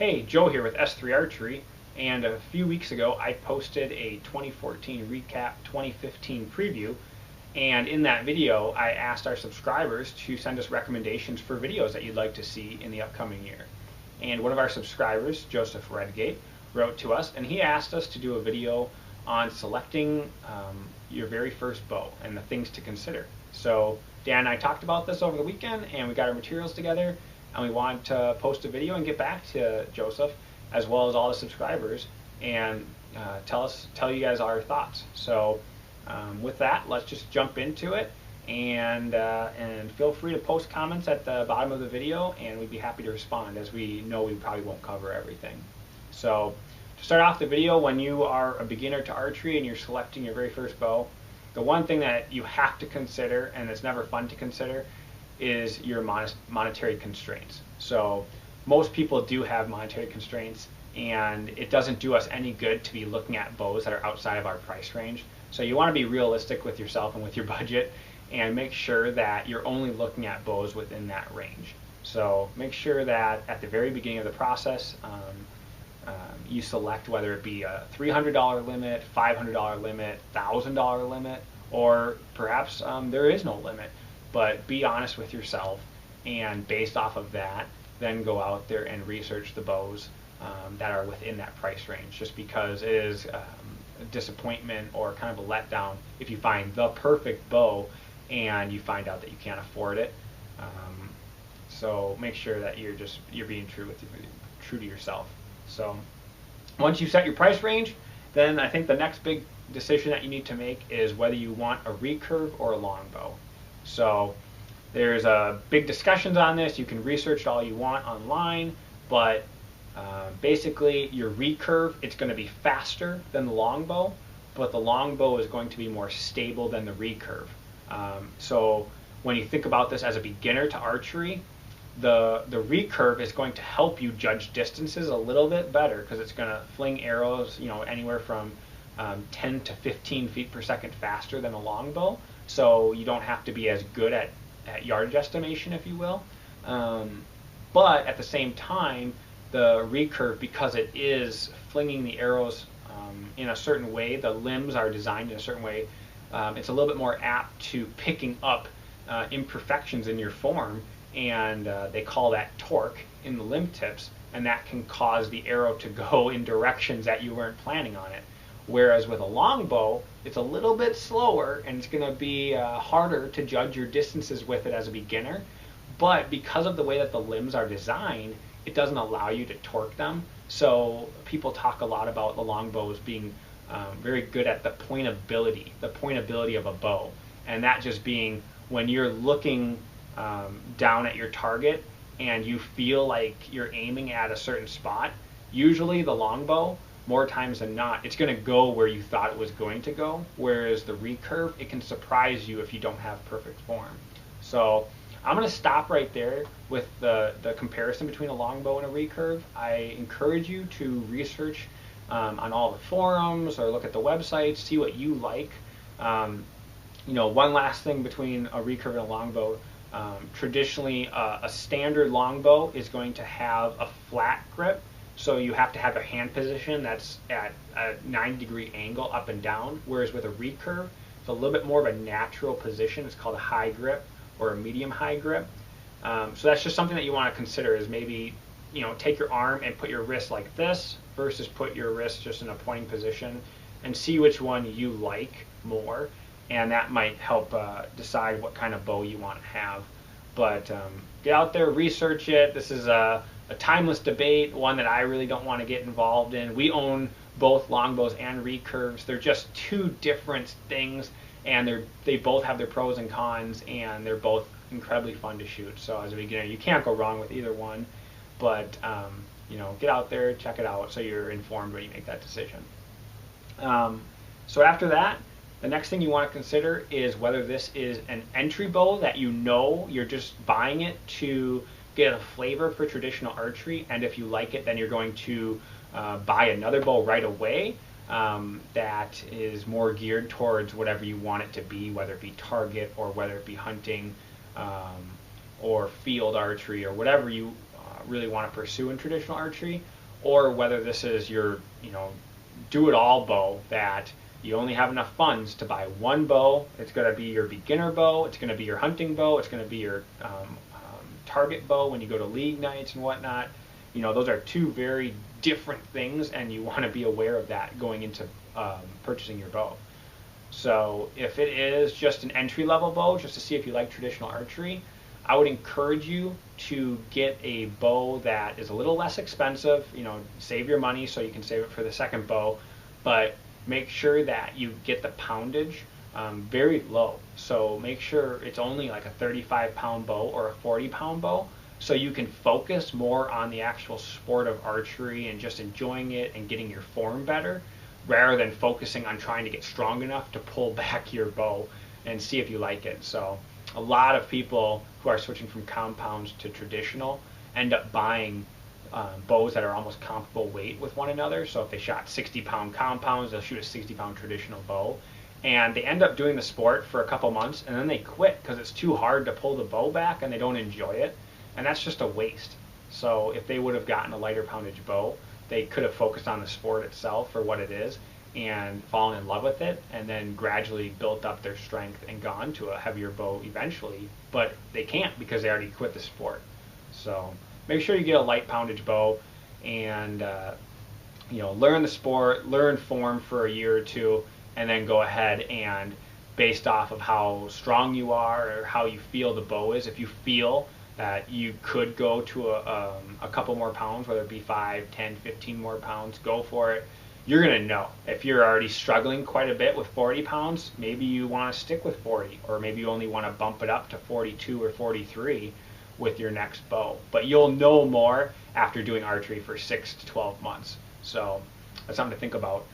Hey, Joe here with S3 Archery, and a few weeks ago I posted a 2014 recap 2015 preview, and in that video I asked our subscribers to send us recommendations for videos that you'd like to see in the upcoming year. And one of our subscribers, Joseph Redgate, wrote to us and he asked us to do a video on selecting your very first bow and the things to consider. So Dan and I talked about this over the weekend and we got our materials together, and we want to post a video and get back to Joseph as well as all the subscribers and tell you guys our thoughts. So with that, let's just jump into it, and feel free to post comments at the bottom of the video and we'd be happy to respond, as we know we probably won't cover everything. So to start off the video, when you are a beginner to archery and you're selecting your very first bow, the one thing that you have to consider, and it's never fun to consider, is your monetary constraints. So most people do have monetary constraints, and it doesn't do us any good to be looking at bows that are outside of our price range. So you want to be realistic with yourself and with your budget and make sure that you're only looking at bows within that range. So make sure that at the very beginning of the process you select whether it be a $300 limit, $500 limit, $1,000 limit, or perhaps there is no limit. But be honest with yourself, and based off of that, then go out there and research the bows that are within that price range, just because it is a disappointment or kind of a letdown if you find the perfect bow and you find out that you can't afford it. So make sure that you're being true to yourself. So once you set your price range, then I think the next big decision that you need to make is whether you want a recurve or a longbow. So there's big discussions on this. You can research it all you want online, but basically your recurve, it's going to be faster than the longbow, but the longbow is going to be more stable than the recurve. So when you think about this as a beginner to archery, the recurve is going to help you judge distances a little bit better, because it's going to fling arrows, anywhere from 10 to 15 feet per second faster than a longbow. So you don't have to be as good at yardage estimation, if you will. But at the same time, the recurve, because it is flinging the arrows in a certain way, the limbs are designed in a certain way, it's a little bit more apt to picking up imperfections in your form, and they call that torque in the limb tips, and that can cause the arrow to go in directions that you weren't planning on it. Whereas with a longbow, it's a little bit slower and it's going to be harder to judge your distances with it as a beginner. But because of the way that the limbs are designed, it doesn't allow you to torque them. So people talk a lot about the longbows being very good at the pointability of a bow. And that just being when you're looking down at your target and you feel like you're aiming at a certain spot, usually the longbow, more times than not, it's going to go where you thought it was going to go, whereas the recurve, it can surprise you if you don't have perfect form. So I'm going to stop right there with the comparison between a longbow and a recurve. I encourage you to research on all the forums or look at the websites, see what you like. One last thing between a recurve and a longbow. Traditionally, a standard longbow is going to have a flat grip. So you have to have a hand position that's at a 90-degree angle up and down, whereas with a recurve, it's a little bit more of a natural position. It's called a high grip or a medium high grip. So that's just something that you want to consider, is maybe take your arm and put your wrist like this versus put your wrist just in a pointing position, and see which one you like more, and that might help decide what kind of bow you want to have. But get out there, research it. This is a timeless debate, one that I really don't want to get involved in. We own both longbows and recurves. They're just two different things, and they both have their pros and cons, and they're both incredibly fun to shoot. So as a beginner, you can't go wrong with either one. But get out there, check it out, so you're informed when you make that decision. So after that, the next thing you want to consider is whether this is an entry bow that you're just buying it to get a flavor for traditional archery, and if you like it, then you're going to buy another bow right away that is more geared towards whatever you want it to be, whether it be target or whether it be hunting or field archery or whatever you really want to pursue in traditional archery, or whether this is your, do-it-all bow that you only have enough funds to buy one bow. It's going to be your beginner bow. It's going to be your hunting bow. It's going to be your target bow when you go to league nights and whatnot. Those are two very different things, and you want to be aware of that going into purchasing your bow. So if it is just an entry-level bow, just to see if you like traditional archery, I would encourage you to get a bow that is a little less expensive. Save your money so you can save it for the second bow, but make sure that you get the poundage very low. So make sure it's only like a 35-pound bow or a 40-pound bow, so you can focus more on the actual sport of archery and just enjoying it and getting your form better, rather than focusing on trying to get strong enough to pull back your bow and see if you like it. So a lot of people who are switching from compounds to traditional end up buying bows that are almost comparable weight with one another. So if they shot 60-pound compounds, they'll shoot a 60-pound traditional bow. And they end up doing the sport for a couple months, and then they quit because it's too hard to pull the bow back and they don't enjoy it. And that's just a waste. So if they would have gotten a lighter poundage bow, they could have focused on the sport itself for what it is and fallen in love with it, and then gradually built up their strength and gone to a heavier bow eventually. But they can't because they already quit the sport. So make sure you get a light poundage bow and learn the sport, learn form for a year or two, and then go ahead and, based off of how strong you are or how you feel the bow is, if you feel that you could go to a couple more pounds, whether it be 5, 10, 15 more pounds, go for it. You're going to know. If you're already struggling quite a bit with 40 pounds, maybe you want to stick with 40, or maybe you only want to bump it up to 42 or 43 with your next bow. But you'll know more after doing archery for 6 to 12 months. So that's something to think about.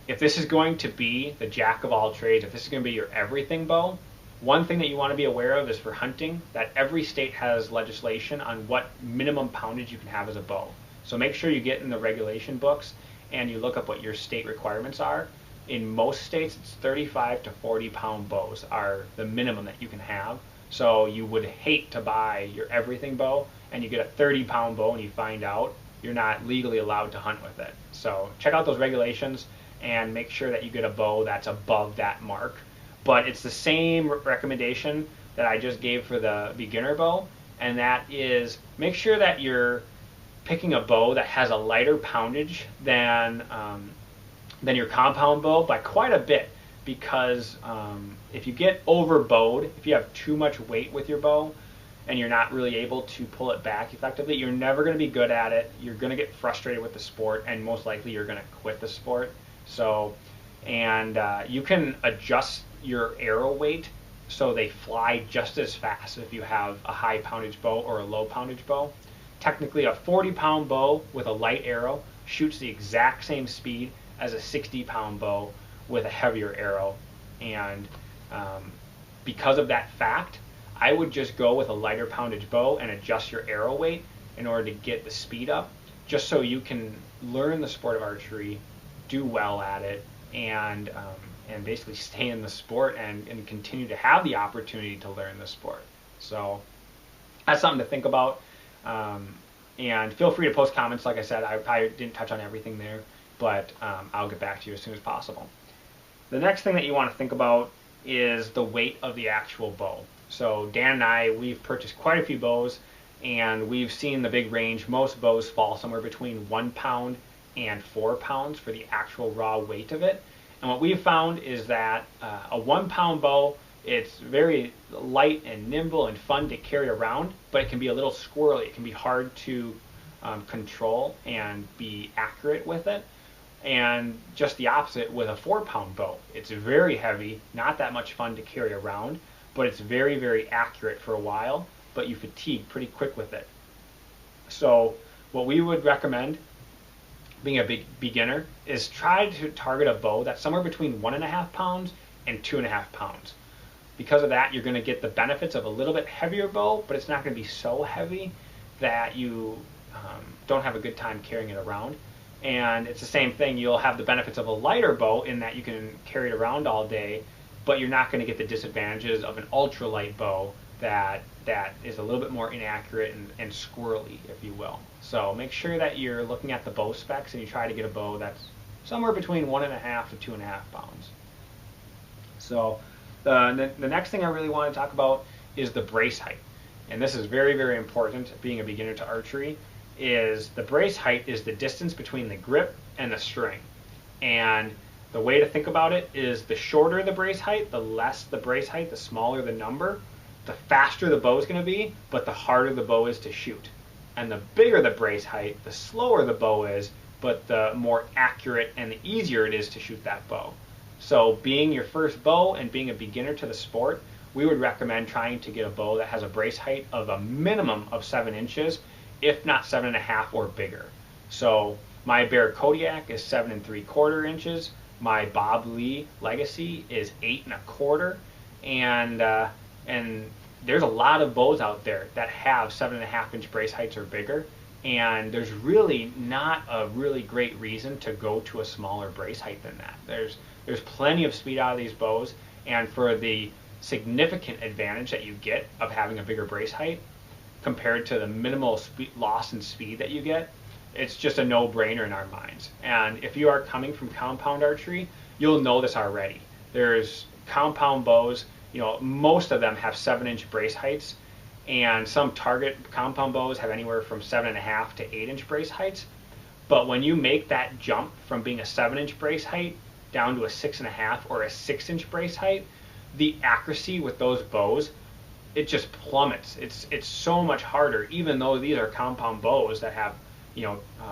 If this is going to be the jack of all trades, if this is going to be your everything bow, one thing that you want to be aware of is for hunting, that every state has legislation on what minimum poundage you can have as a bow. So make sure you get in the regulation books and you look up what your state requirements are. In most states, it's 35 to 40 pound bows are the minimum that you can have. So you would hate to buy your everything bow and you get a 30-pound bow and you find out you're not legally allowed to hunt with it. So check out those regulations and make sure that you get a bow that's above that mark. But it's the same recommendation that I just gave for the beginner bow, and that is make sure that you're picking a bow that has a lighter poundage than your compound bow by quite a bit, because if you get overbowed, if you have too much weight with your bow and you're not really able to pull it back effectively, you're never going to be good at it. You're going to get frustrated with the sport, and most likely you're going to quit the sport. So, and you can adjust your arrow weight so they fly just as fast if you have a high poundage bow or a low poundage bow. Technically, a 40-pound bow with a light arrow shoots the exact same speed as a 60-pound bow with a heavier arrow. And because of that fact, I would just go with a lighter poundage bow and adjust your arrow weight in order to get the speed up, just so you can learn the sport of archery, do well at it, and basically stay in the sport and continue to have the opportunity to learn the sport. So that's something to think about. And feel free to post comments. Like I said, I didn't touch on everything there, but I'll get back to you as soon as possible. The next thing that you want to think about is the weight of the actual bow. So Dan and I, we've purchased quite a few bows, and we've seen the big range. Most bows fall somewhere between 1 pound and 4 pounds for the actual raw weight of it. And what we've found is that a 1 pound bow, it's very light and nimble and fun to carry around, but it can be a little squirrely. It can be hard to control and be accurate with it. And just the opposite with a 4 pound bow. It's very heavy, not that much fun to carry around, but it's very, very accurate for a while, but you fatigue pretty quick with it. So what we would recommend, being a big beginner, is try to target a bow that's somewhere between 1.5 pounds and 2.5 pounds. Because of that, you're going to get the benefits of a little bit heavier bow, but it's not going to be so heavy that you don't have a good time carrying it around. And it's the same thing, you'll have the benefits of a lighter bow in that you can carry it around all day, but you're not going to get the disadvantages of an ultralight bow that is a little bit more inaccurate and squirrely, if you will. So make sure that you're looking at the bow specs and you try to get a bow that's somewhere between 1.5 to 2.5 pounds. So the next thing I really want to talk about is the brace height. And this is very, very important, being a beginner to archery, is the brace height is the distance between the grip and the string. And the way to think about it is the shorter the brace height, the less the brace height, the smaller the number, the faster the bow is going to be, but the harder the bow is to shoot. And the bigger the brace height, the slower the bow is, but the more accurate and the easier it is to shoot that bow. So being your first bow and being a beginner to the sport, we would recommend trying to get a bow that has a brace height of a minimum of 7 inches, if not 7.5 or bigger. So my Bear Kodiak is 7 3/4 inches. My Bob Lee Legacy is 8 1/4, and there's a lot of bows out there that have 7.5 inch brace heights or bigger, and there's really not a really great reason to go to a smaller brace height than that. There's plenty of speed out of these bows, and for the significant advantage that you get of having a bigger brace height compared to the minimal loss in speed that you get, it's just a no-brainer in our minds. And if you are coming from compound archery, you'll know this already. There's compound bows, most of them have 7-inch brace heights, and some target compound bows have anywhere from 7.5 to 8-inch brace heights. But when you make that jump from being a 7-inch brace height down to a 6.5 or a 6-inch brace height, the accuracy with those bows, it just plummets. It's so much harder, even though these are compound bows that have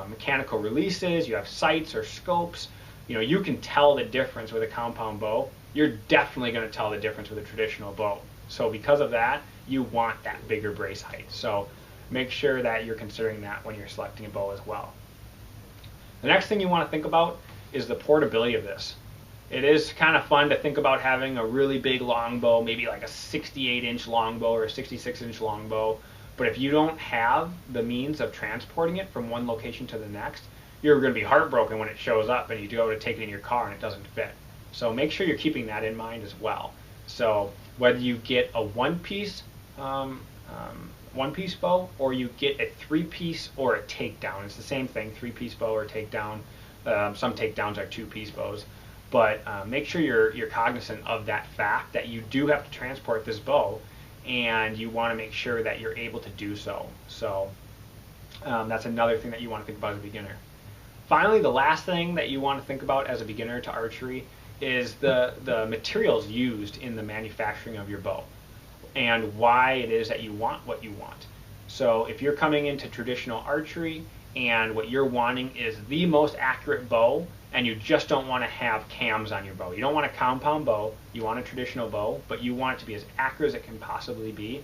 mechanical releases, you have sights or scopes. You can tell the difference with a compound bow. You're definitely going to tell the difference with a traditional bow. So because of that, you want that bigger brace height. So make sure that you're considering that when you're selecting a bow as well. The next thing you want to think about is the portability of this. It is kind of fun to think about having a really big longbow, maybe like a 68-inch longbow or a 66-inch longbow. But if you don't have the means of transporting it from one location to the next, you're going to be heartbroken when it shows up and you go to take it in your car and it doesn't fit. So make sure you're keeping that in mind as well. So whether you get a one-piece bow or you get a 3-piece or a takedown, it's the same thing, 3-piece bow or takedown. Some takedowns are 2-piece bows. But make sure you're cognizant of that fact that you do have to transport this bow, and you want to make sure that you're able to do so. So that's another thing that you want to think about as a beginner. Finally, the last thing that you want to think about as a beginner to archery is the materials used in the manufacturing of your bow and why it is that you want what you want. So if you're coming into traditional archery and what you're wanting is the most accurate bow, and you just don't want to have cams on your bow. You don't want a compound bow, you want a traditional bow, but you want it to be as accurate as it can possibly be,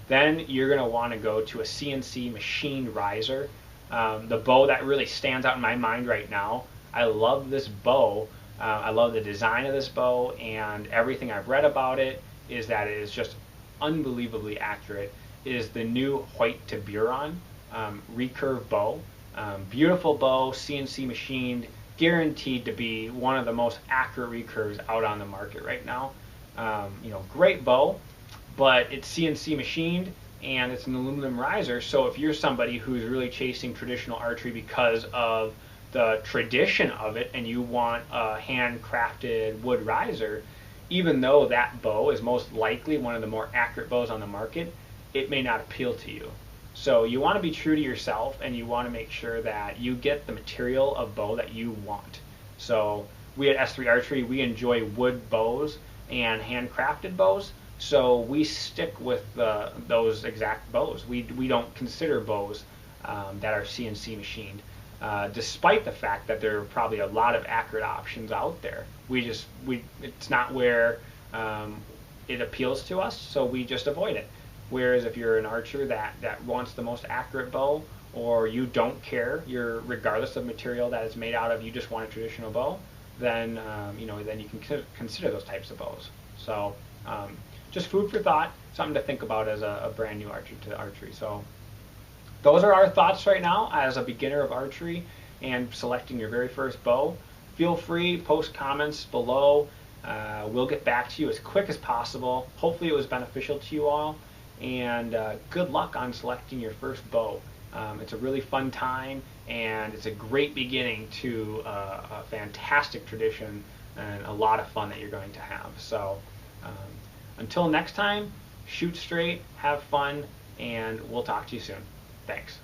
then you're going to want to go to a CNC machined riser. The bow that really stands out in my mind right now, I love this bow. I love the design of this bow, and everything I've read about it is that it is just unbelievably accurate, is the new White to Buron Recurve bow. Beautiful bow, CNC machined, guaranteed to be one of the most accurate recurves out on the market right now. Great bow, but it's CNC machined and it's an aluminum riser. So if you're somebody who's really chasing traditional archery because of the tradition of it and you want a handcrafted wood riser, even though that bow is most likely one of the more accurate bows on the market, it may not appeal to you. So you want to be true to yourself, and you want to make sure that you get the material of bow that you want. So we at S3 Archery, we enjoy wood bows and handcrafted bows, so we stick with those exact bows. We don't consider bows that are CNC machined, despite the fact that there are probably a lot of accurate options out there. It's not where it appeals to us, so we just avoid it. Whereas if you're an archer that wants the most accurate bow, or you don't care, you're regardless of material that it's made out of, you just want a traditional bow, then then you can consider those types of bows. So just food for thought, something to think about as a brand new archer to archery. So those are our thoughts right now as a beginner of archery and selecting your very first bow. Feel free, post comments below. We'll get back to you as quick as possible. Hopefully it was beneficial to you all. and good luck on selecting your first bow. It's a really fun time, and it's a great beginning to a fantastic tradition and a lot of fun that you're going to have. So until next time, shoot straight, have fun, and we'll talk to you soon. Thanks.